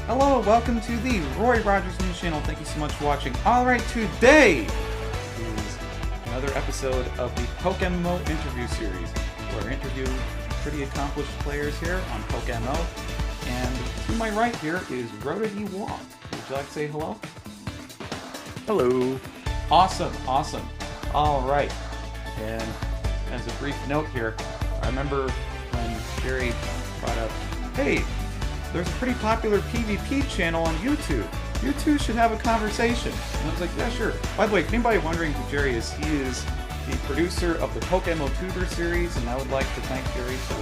Hello, welcome to the Roy Rogers News Channel. Thank you so much for watching. Alright, today is another episode of the PokeMMO interview series, where I interview pretty accomplished players here on PokeMMO. And to my right here is Roidedewok. Would you like to say hello? Hello. Awesome. Alright, and as a brief note here, I remember when Jerry brought up, hey, there's a pretty popular PvP channel on YouTube. You two should have a conversation. And I was like, yeah, sure. By the way, if anybody wondering who Jerry is, he is the producer of the PokeMMO Tuber series, and I would like to thank Jerry for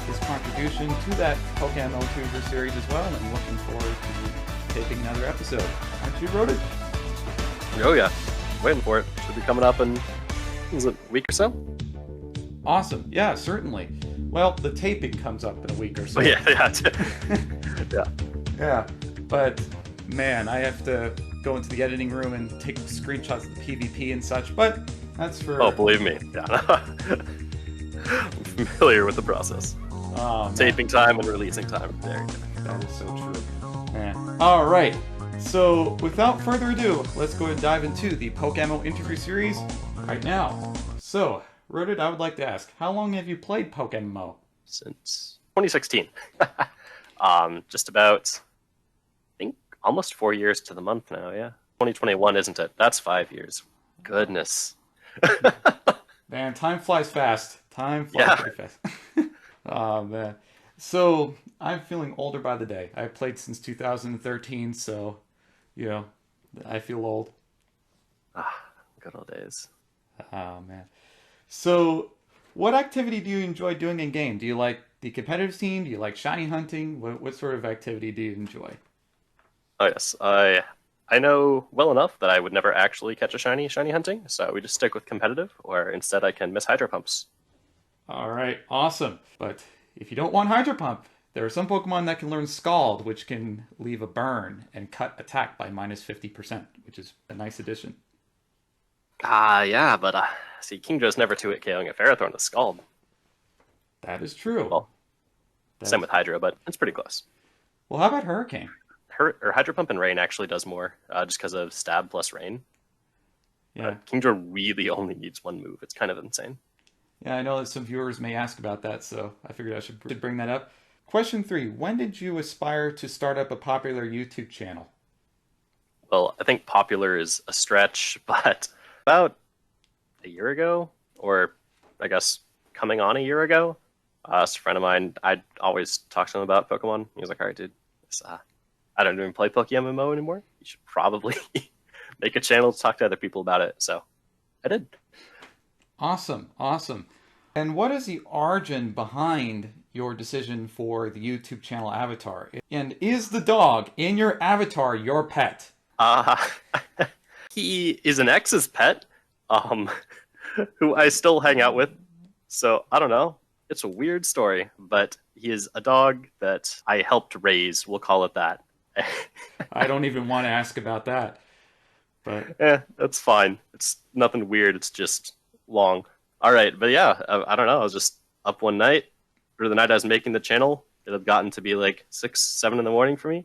his contribution to that PokeMMO Tuber series as well, and I'm looking forward to taping another episode. Aren't you, Roded? Oh yeah, waiting for it. Should be coming up in, is it a week or so? Awesome. Yeah, certainly. Well, the taping comes up in a week or so. Oh, yeah. Yeah, but man, I have to go into the editing room and take screenshots of the PvP and such, but that's for... Oh, believe me. Yeah. I'm familiar with the process. Oh, taping time and releasing time. There you go. That is so true. Man. Alright, so without further ado, let's go and dive into the PokeMMO interview series right now. So, Roded, I would like to ask, how long have you played PokeMMO? Since 2016. Just about, I think, almost 4 years to the month now, yeah. 2021, isn't it? That's 5 years. Goodness. Man, time flies fast. Time flies pretty fast. Oh, man. So, I'm feeling older by the day. I've played since 2013, so, you know, I feel old. Good old days. Oh, man. So, what activity do you enjoy doing in game? Do you like the competitive scene? Do you like shiny hunting? What sort of activity do you enjoy? Oh yes, I know well enough that I would never actually catch a shiny hunting, so we just stick with competitive, or instead I can miss Hydro Pumps. All right, awesome. But if you don't want Hydro Pump, there are some Pokemon that can learn Scald, which can leave a burn and cut attack by minus 50%, which is a nice addition. Yeah, but see, Kingdra's never 2-hit KOing a Ferrothorn with Scald. That is true. Well, same with Hydro, but it's pretty close. Well, how about Hurricane? Hydro Pump and Rain actually does more, just because of Stab plus Rain. Yeah. Kingdra really only needs one move. It's kind of insane. Yeah, I know that some viewers may ask about that, so I figured I should bring that up. Question 3. When did you aspire to start up a popular YouTube channel? Well, I think popular is a stretch, but about a year ago, or I guess coming on a year ago, a friend of mine, I'd always talk to him about Pokemon. He was like, all right, dude, I don't even play PokeMMO anymore. You should probably make a channel to talk to other people about it. So I did. Awesome. And what is the origin behind your decision for the YouTube channel avatar? And is the dog in your avatar your pet? He is an ex's pet, who I still hang out with. So I don't know. It's a weird story, but he is a dog that I helped raise. We'll call it that. I don't even want to ask about that. But that's fine. It's nothing weird. It's just long. All right, but yeah, I don't know. I was just up one night, or the night I was making the channel. It had gotten to be like 6, 7 in the morning for me.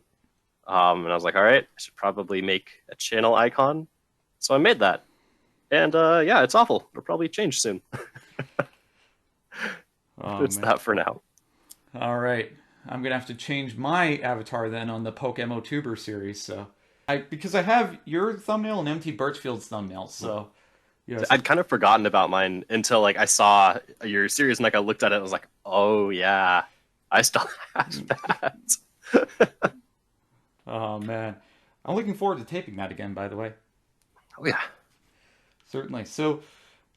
And I was like, all right, I should probably make a channel icon. So I made that. And yeah, it's awful. It'll probably change soon. It's that for now. All right. I'm going to have to change my avatar then on the PokeMMO Tuber series. So because I have your thumbnail and MT Birchfield's thumbnail. So I'd kind of forgotten about mine until like I saw your series and like I looked at it and I was like, oh yeah, I still have that. Oh man. I'm looking forward to taping that again, by the way. Oh yeah. Certainly. So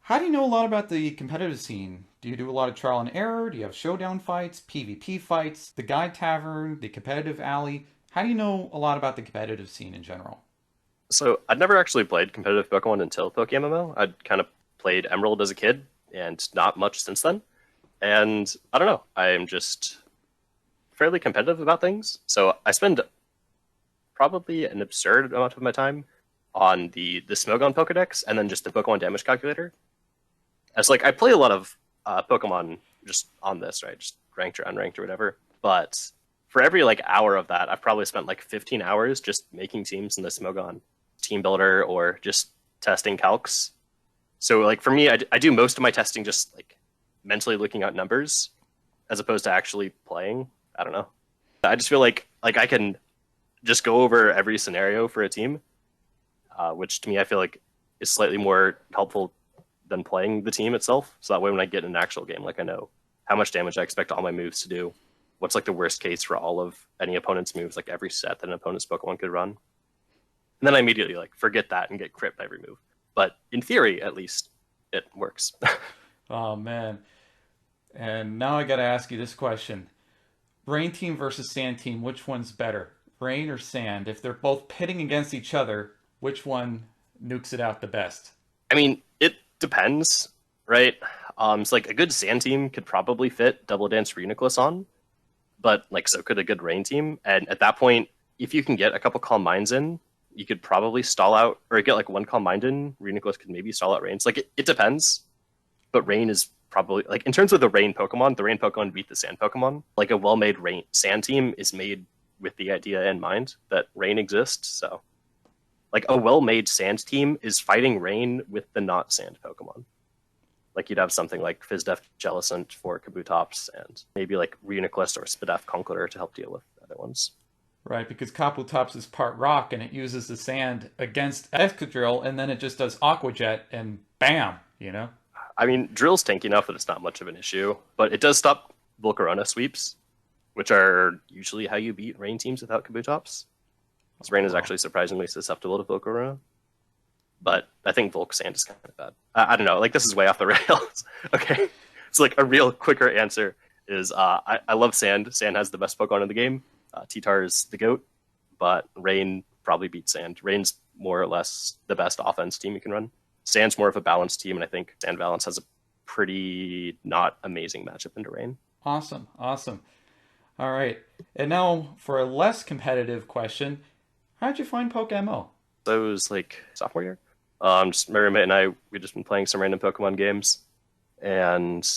how do you know a lot about the competitive scene? Do you do a lot of trial and error? Do you have showdown fights, PvP fights, the guide tavern, the competitive alley? How do you know a lot about the competitive scene in general? So I'd never actually played competitive Pokemon until PokeMMO. I'd kind of played Emerald as a kid and not much since then. And I don't know, I'm just fairly competitive about things. So I spend probably an absurd amount of my time on the Smogon Pokedex and then just the Pokemon damage calculator. As like I play a lot of Pokemon just on this, right? Just ranked or unranked or whatever. But for every like hour of that, I've probably spent like 15 hours just making teams in the Smogon team builder or just testing calcs. So like for me, I do most of my testing just like mentally looking at numbers as opposed to actually playing. I don't know. I just feel like I can just go over every scenario for a team, which to me I feel like is slightly more helpful than playing the team itself. So that way when I get in an actual game, like I know how much damage I expect all my moves to do, what's like the worst case for all of any opponent's moves, like every set that an opponent's Pokemon could run. And then I immediately like forget that and get crit every move. But in theory, at least, it works. Oh man. And now I got to ask you this question. Rain team versus sand team, which one's better? Rain or sand? If they're both pitting against each other, which one nukes it out the best? I mean, it depends, right? So like a good sand team could probably fit Double Dance Reuniclus on, but like so could a good rain team. And at that point, if you can get a couple Calm Minds in, you could probably stall out, or get like one Calm Mind in. Reuniclus could maybe stall out Rains. Like it depends, but Rain is probably like in terms of the rain Pokemon beat the sand Pokemon. Like a well-made rain sand team is made with the idea in mind that rain exists. So like a well-made sand team is fighting rain with the not sand Pokemon. Like you'd have something like Fizdef Jellicent for Kabutops and maybe like Reuniclus or Spadef Conkeldurr to help deal with other ones. Right, because Kabutops is part rock and it uses the sand against Excadrill and then it just does Aqua Jet and bam, you know? I mean, Drill's tanky enough that it's not much of an issue, but it does stop Volcarona sweeps, which are usually how you beat rain teams without Kabutops. Because rain is actually surprisingly susceptible to Volcarona. But I think Volk Sand is kind of bad. I don't know, like this is way off the rails. Okay, it's like a real quicker answer is I love Sand. Sand has the best Pokemon in the game. T-Tar is the GOAT, but Rain probably beats Sand. Rain's more or less the best offense team you can run. Sand's more of a balanced team, and I think Sand Balance has a pretty not amazing matchup into Rain. Awesome, awesome. All right, and now for a less competitive question, how'd you find PokeMMO? So it was like sophomore year. Just my roommate and I, we just been playing some random Pokemon games, and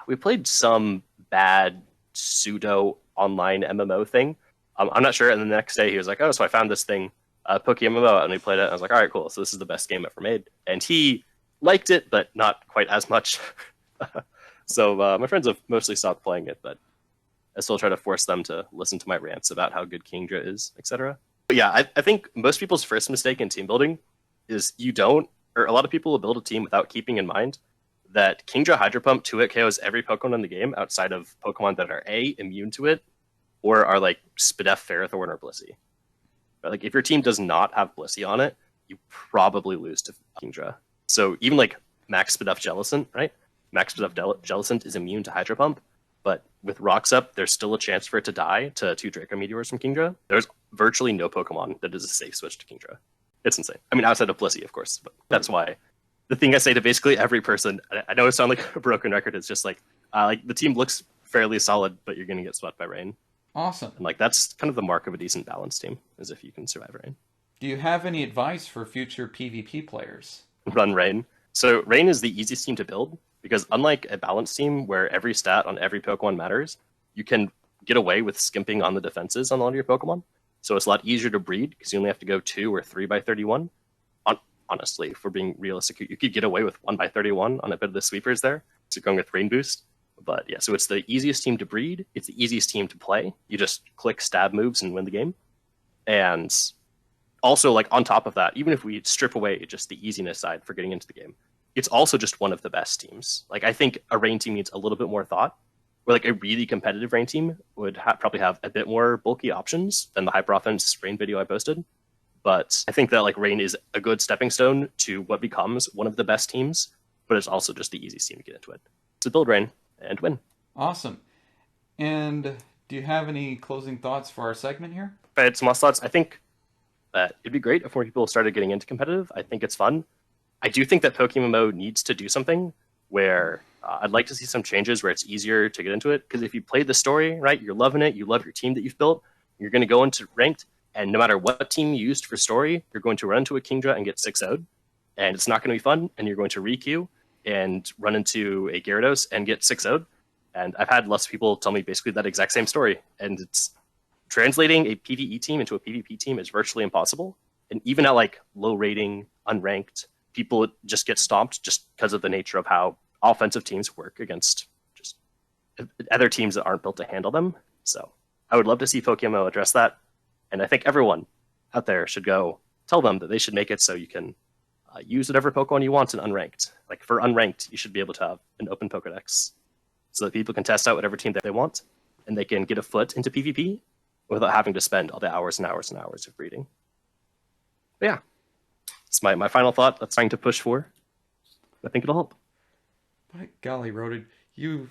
we played some bad pseudo online MMO thing. I'm not sure. And the next day he was like, "Oh, so I found this thing, PokeMMO," and we played it. And I was like, "All right, cool. So this is the best game ever made." And he liked it, but not quite as much. So my friends have mostly stopped playing it, but I still try to force them to listen to my rants about how good Kingdra is, etc. But yeah, I think most people's first mistake in team building is or a lot of people will build a team without keeping in mind that Kingdra Hydro Pump 2-hit KOs every Pokemon in the game outside of Pokemon that are A, immune to it, or are like Spadef, Ferrothorn, or Blissey. But like if your team does not have Blissey on it, you probably lose to Kingdra. So even like Max Spadef Jellicent, right? Max Spadef Jellicent is immune to Hydro Pump, but with Rocks up, there's still a chance for it to die to 2 Draco Meteors from Kingdra. There's virtually no Pokemon that is a safe switch to Kingdra. It's insane. I mean, outside of Blissey, of course, but that's why the thing I say to basically every person, I know it sounds like a broken record, it's just like the team looks fairly solid, but you're going to get swept by rain. Awesome. And like that's kind of the mark of a decent balanced team, is if you can survive rain. Do you have any advice for future PvP players? Run rain. So rain is the easiest team to build because unlike a balanced team where every stat on every Pokemon matters, you can get away with skimping on the defenses on all of your Pokemon. So it's a lot easier to breed because you only have to go 2 or 3 by 31. Honestly, if we're being realistic, you could get away with 1 by 31 on a bit of the sweepers there. So going with Rain Boost. But yeah, so it's the easiest team to breed. It's the easiest team to play. You just click stab moves and win the game. And also, like on top of that, even if we strip away just the easiness side for getting into the game, it's also just one of the best teams. Like I think a rain team needs a little bit more thought. Where like a really competitive rain team would probably have a bit more bulky options than the Hyper Offense rain video I posted. But I think that like rain is a good stepping stone to what becomes one of the best teams, but it's also just the easiest team to get into it. So build rain and win. Awesome. And do you have any closing thoughts for our segment here? I had some last thoughts. I think that it'd be great if more people started getting into competitive. I think it's fun. I do think that PokeMMO needs to do something where I'd like to see some changes where it's easier to get into it. Because if you play the story, right, you're loving it, you love your team that you've built, you're going to go into ranked, and no matter what team you used for story, you're going to run into a Kingdra and get 6-0'd. And it's not going to be fun, and you're going to re-queue and run into a Gyarados and get 6-0'd. And I've had lots of people tell me basically that exact same story, and it's translating a PvE team into a PvP team is virtually impossible. And even at like low rating, unranked, people just get stomped just because of the nature of how offensive teams work against just other teams that aren't built to handle them. So I would love to see PokeMMO address that. And I think everyone out there should go tell them that they should make it so you can use whatever Pokemon you want in unranked. Like for unranked, you should be able to have an open Pokedex so that people can test out whatever team that they want and they can get a foot into PvP without having to spend all the hours and hours and hours of breeding. But yeah, it's my final thought. That's trying to push for. I think it'll help. By golly, Roded, you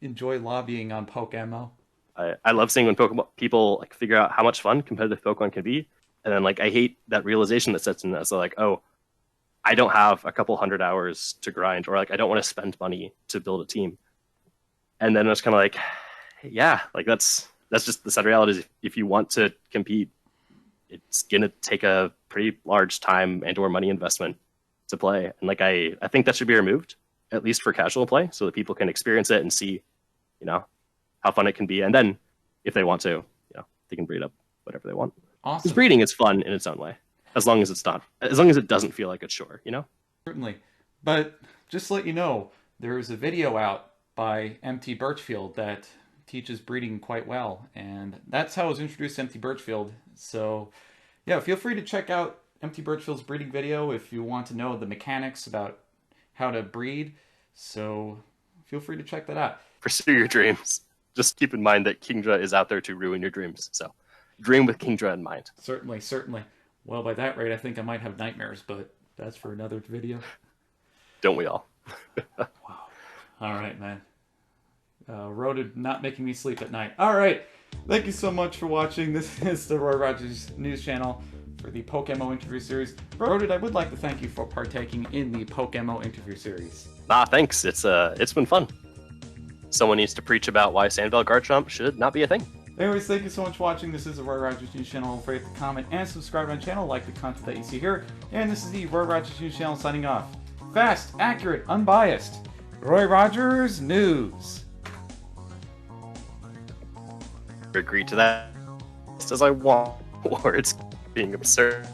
enjoy lobbying on PokeMMO. I love seeing when Pokemon people like figure out how much fun competitive Pokemon can be, and then like I hate that realization that sets in as like, oh, I don't have a couple hundred hours to grind, or like I don't want to spend money to build a team, and then it's kind of like, yeah, like that's just the sad reality. Is if you want to compete, it's gonna take a pretty large time and or money investment to play, and like I think that should be removed at least for casual play, so that people can experience it and see, you know, how fun it can be, and then if they want to, you know, they can breed up whatever they want. Awesome. Because breeding is fun in its own way, as long as it doesn't feel like it's chore, you know. Certainly, but just to let you know, there is a video out by MT Birchfield that teaches breeding quite well, and that's how I was introduced to MT Birchfield. So yeah, feel free to check out MT Birchfield's breeding video if you want to know the mechanics about how to breed. So feel free to check that out. Pursue your dreams. Just keep in mind that Kingdra is out there to ruin your dreams. So dream with Kingdra in mind. Certainly, certainly. Well, by that rate, I think I might have nightmares, but that's for another video. Don't we all? Wow. All right, man. Roded not making me sleep at night. All right. Thank you so much for watching. This is the Roy Rogers News Channel for the PokeMMO interview series. Roded, I would like to thank you for partaking in the PokeMMO interview series. Thanks. It's been fun. Someone needs to preach about why Sandvale Garchomp should not be a thing. Anyways, thank you so much for watching. This is the Roy Rogers News Channel. Don't forget to comment and subscribe to my channel, like the content that you see here. And this is the Roy Rogers News Channel signing off. Fast, accurate, unbiased. Roy Rogers News. Agree to that as I want, or it's being absurd.